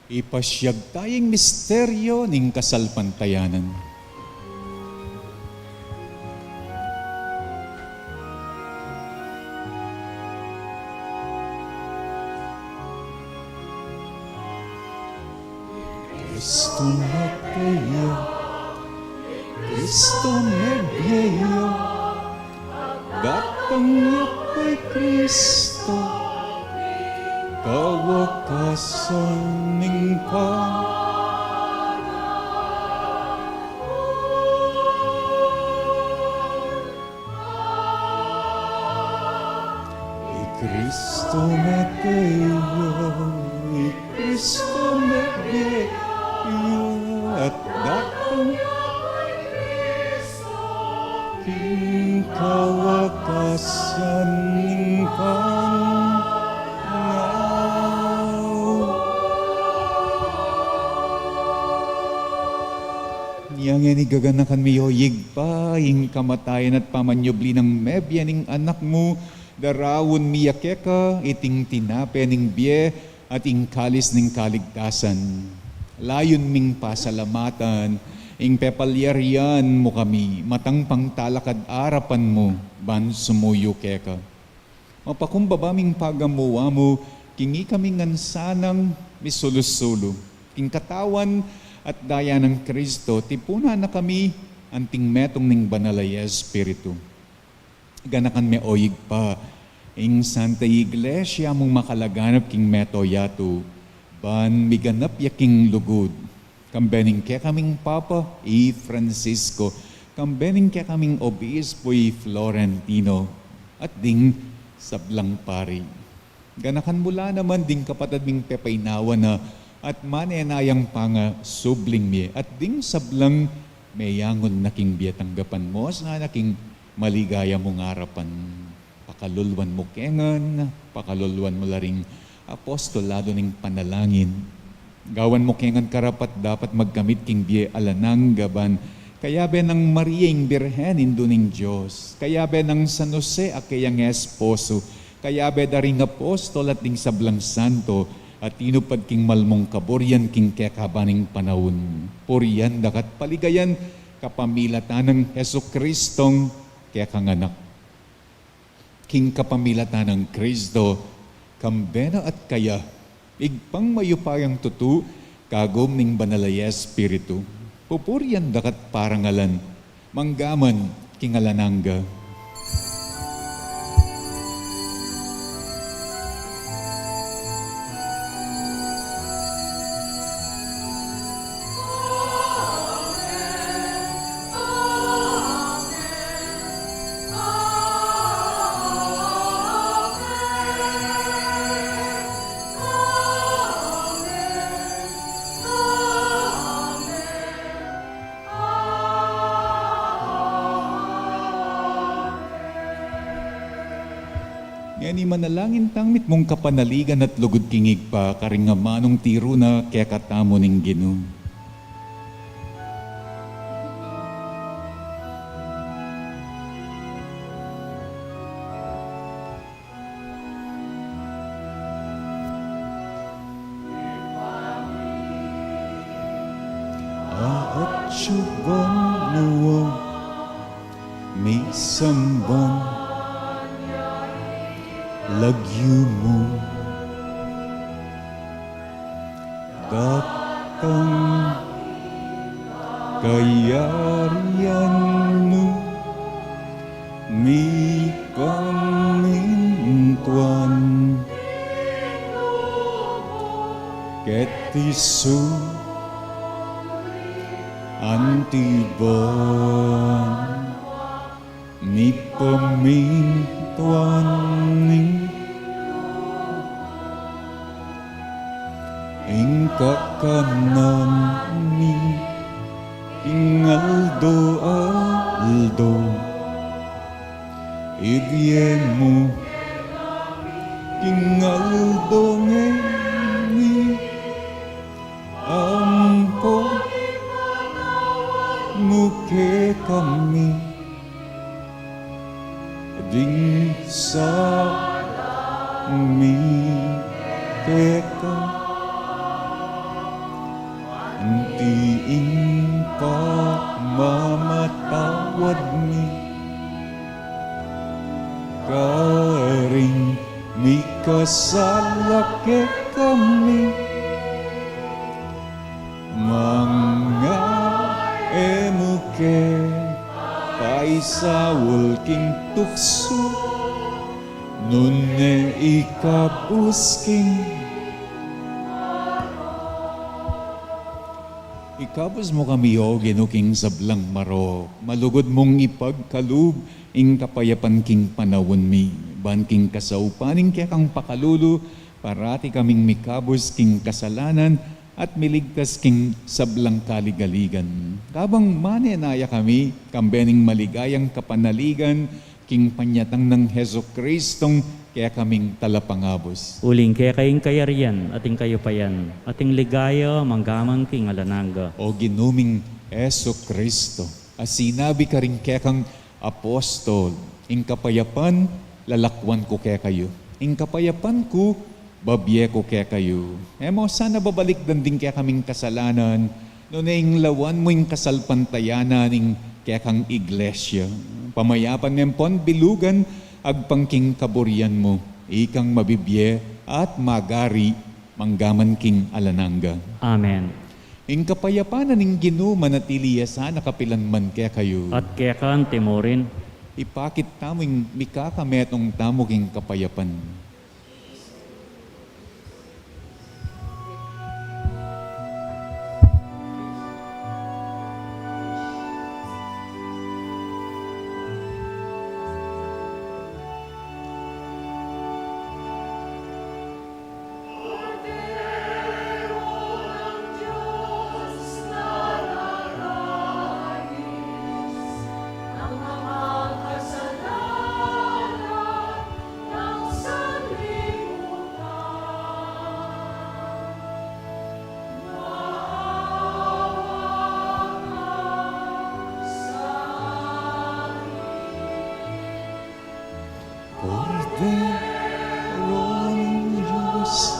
Ipasyag tayong misteryo ning kasalpantayanan. Cristo Maria, Cristo Maria, datang niya kay Cristo, kawakasan ning Cristo Maria, Cristo Maria, at datang king kawakasan ning Niyang yan igaganakan miyo, yigpa, ing kamatayan at pamanyobli ng mebya ning anak mo, darawon miya keka, iting tinape ning biye, at ing kalis ning kaligtasan. Layon ming pasalamatan, ing pepalyarian mo kami, matang pangtalakad arapan mo, ban sumuyo keka. Mapakumbaba ming pagamuwa mo, kingi kami ngansanang misulusulo, king katawan, at daya ng Kristo, tipuna na kami anting metong ning banalay Espiritu. Ganakan me oyig pa, ing Santa Iglesia mong makalaganap king meto yato, ban miganap yaking lugod. Kambening kaya kaming Papa, Francisco, kambening kaya kaming Obispo, Florentino, at ding sablang pari. Ganakan mula naman ding kapatid ming pepainawa na at manenayang panga subling mi at ding sablang mayangon naking biyatanggapan mo sa naking maligaya mong harapan. Pakalulwan mo kengan, pakalulwan mo laring apostolado ning panalangin. Gawan mo kengan karapat dapat magkamit king biye alanang gaban. Kaya be ng Maria ing Birhen indo ning Diyos. Kaya be ng San Jose akayang esposo. Kaya be daring apostol at ding sablang santo. At tinupad king malmong kaboryan king kekabaning panahon. Puriyan dakat paligayan kapamilatan ng Heso Kristong kekanganak. King kapamilatan ng Kristo, kambena at kaya, igpang mayupayang tutu, kagom ning banalay Espiritu. Pupuriyan dakat parangalan, manggaman kingalanangga. Ni manalangin tangmit mong kapanaligan at lugod kingig pa karing nga manong tiro na kaya katamo ning Ginoo. At syugang luwag may sambang lagyu mo datang kayarian mo mi pamintuan ket isu antiban mi pamintuan ing kakanan mi ingaldo aldo ibyemu ingaldo ngeni ampo muke kami ding sa mi keka antiin pa mamatawad mi karing mi kasalake kami mga emuke paisawul king tukso nunne ikabusking ikabos mo kami o ginuking sablang maro, malugod mong ipagkalug, ing kapayapan king panawon mi, ban king kasaupaning kaya kang pakalulu, parati kaming mikabos king kasalanan, at miligtas king sablang kaligaligan. Kabang manenaya kami, kambening maligayang kapanaligan, king panyatang ng Heso Kristong, kaya kaming talapangabos. Uling kaya kayong kayarian, ating kayo payan, ating ligaya, manggamang king alananga. O ginuming Heso Kristo, as sinabi ka rin kaya kang apostol, ing kapayapan, lalakwan ko kaya kayo. Ing kapayapan ko, babye ko kaya kayo. Emo, sana babalik din kaya kaming kasalanan, no na ing lawan mo ing kasalpantayanan, ing kaya kang iglesia. Pamayapan mempon, bilugan, agpangking kaburian mo, ikang mabibye at magari, manggaman king alananga. Amen. Ing kapayapanan ing ginuman at iliyasa nakapilanman kaya kayo. At kaya kan timorin, Ipakit taming mikakametong tamo king kapayapan. Cordero ng Diyos,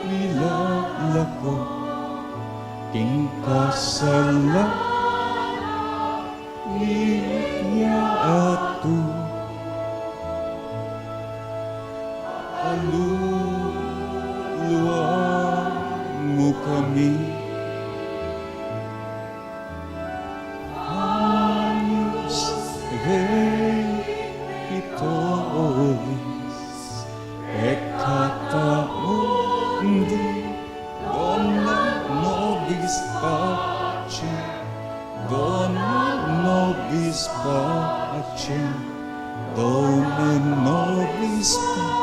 nilalako, king kasala, niya ato, kaluluwa mo kami, ayos Victorious, peccato mundi, donna nobis pace, donna nobis pace, donna nobis pace.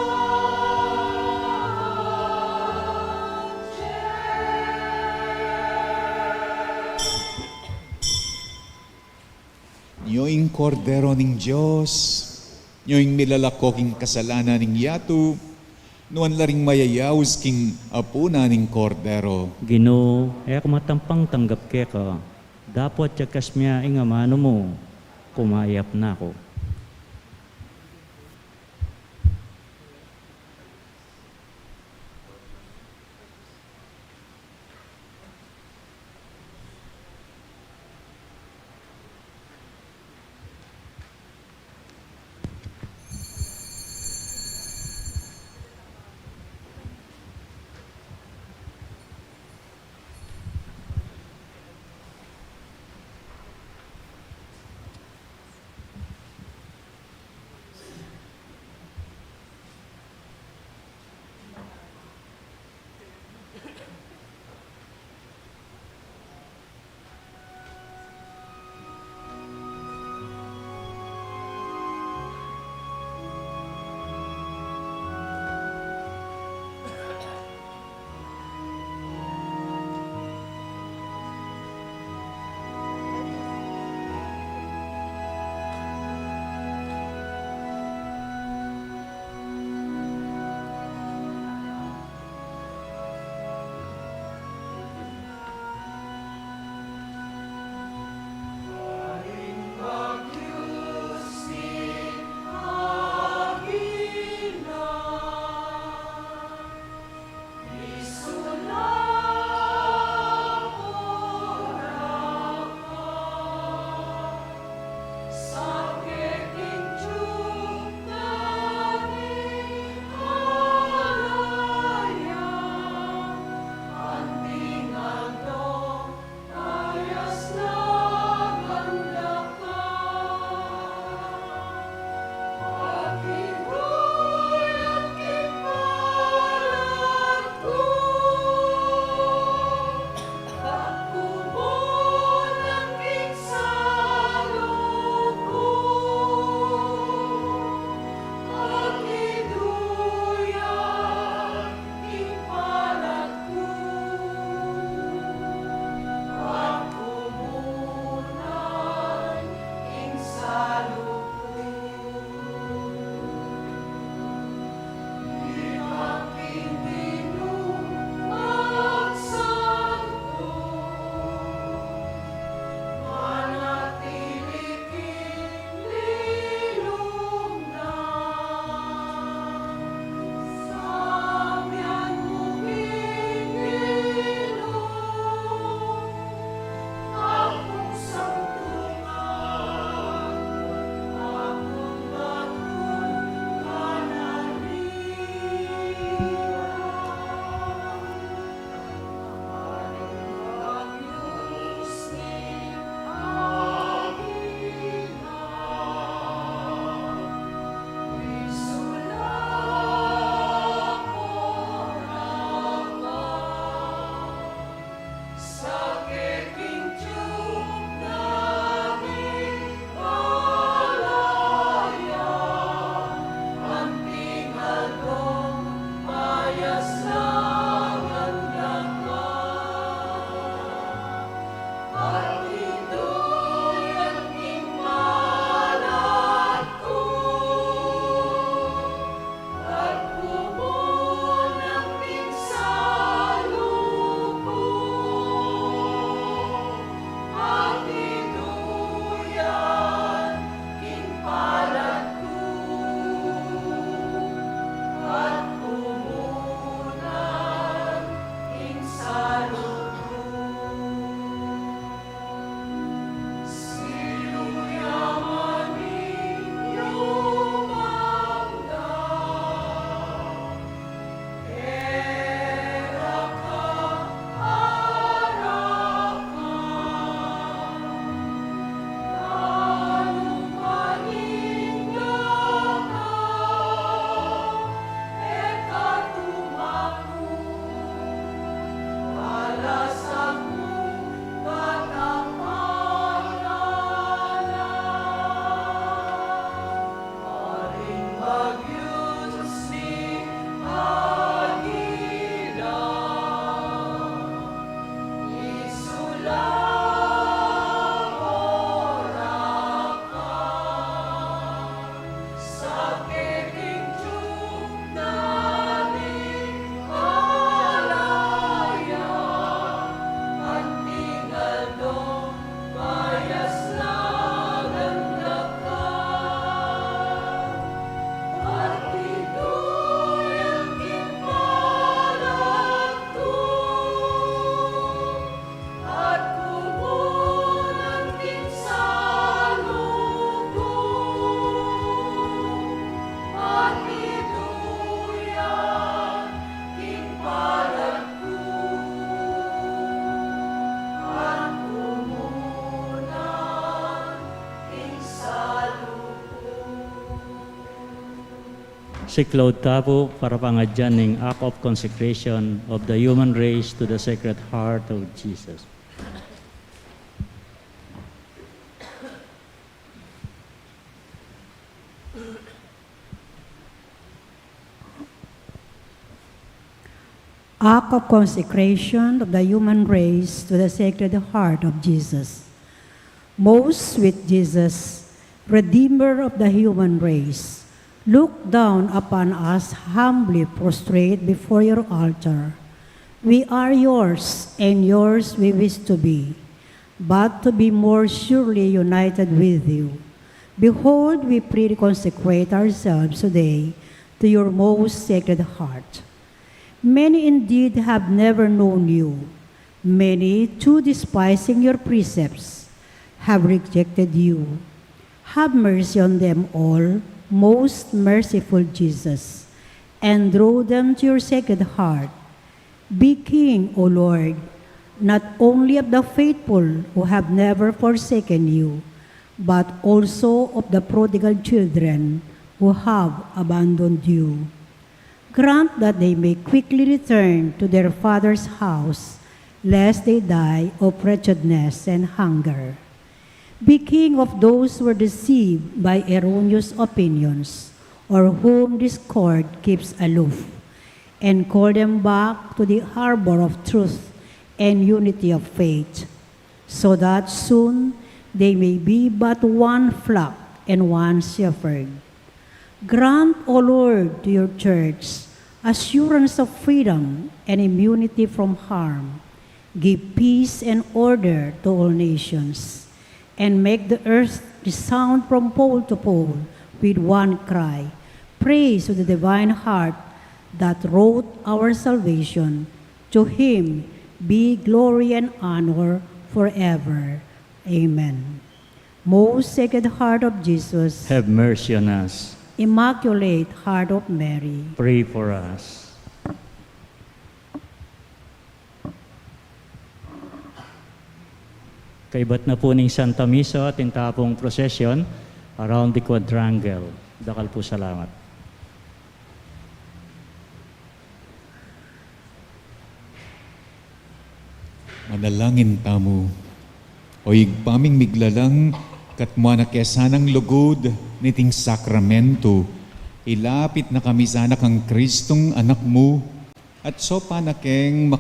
Nyoing kordero ng Diyos, nyoing milalako king kasalanan ng yato, nuan laring mayayaws king apuna ng kordero. Ginoo, kumatampang tanggap kaya ka, dapat tsakas miya ingamano mo, kumayap na ako. Si Claude Tapo para pangadyan ng act of consecration of the human race to the Sacred Heart of Jesus. Act of consecration of the human race to the Sacred Heart of Jesus. Most sweet Jesus, Redeemer of the human race, look down upon us humbly prostrate before your altar. We are yours, and yours we wish to be, but to be more surely united with you. Behold, we pre-consecrate ourselves today to your most sacred heart. Many indeed have never known you. Many, too despising your precepts, have rejected you. Have mercy on them all, most merciful Jesus, and draw them to your sacred heart. Be King, O Lord, not only of the faithful who have never forsaken you, but also of the prodigal children who have abandoned you. Grant that they may quickly return to their father's house, lest they die of wretchedness and hunger. Be King of those who are deceived by erroneous opinions, or whom discord keeps aloof, and call them back to the harbor of truth and unity of faith, so that soon they may be but one flock and one shepherd. Grant, O Lord, to your church assurance of freedom and immunity from harm. Give peace and order to all nations, and make the earth resound from pole to pole with one cry. Praise to the divine heart that wrought our salvation. To him be glory and honor forever. Amen. Most Sacred Heart of Jesus, Have mercy on us. Immaculate Heart of Mary, Pray for us. Kaibat na po ng Santa Misa ating tapong prosesyon around the quadrangle. Dakal po salamat. Manalangin tamo. O igpaming miglalang katma na kesanang lugod niting sakramento. Ilapit na kami sana kang Kristong anak mo at so panakeng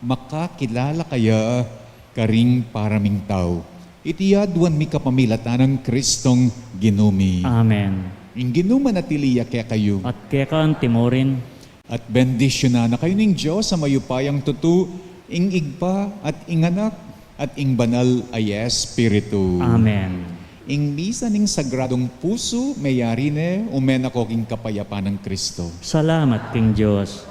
makakilala kaya karing paraming tao. Itiyaduan mi kapamilatan ng Kristong ginumi. Amen. Ing ginuman at tiliya kaya kayo. At kaya kan timorin, At bendisyonan na kayo ng Diyos sa mayupayang tutu, ing igpa at inganak at ing banal ay Espiritu. Amen. Ing misa ning sagradong puso, mayari ne, umen ako king kapayapaan ng Kristo. Salamat King Diyos.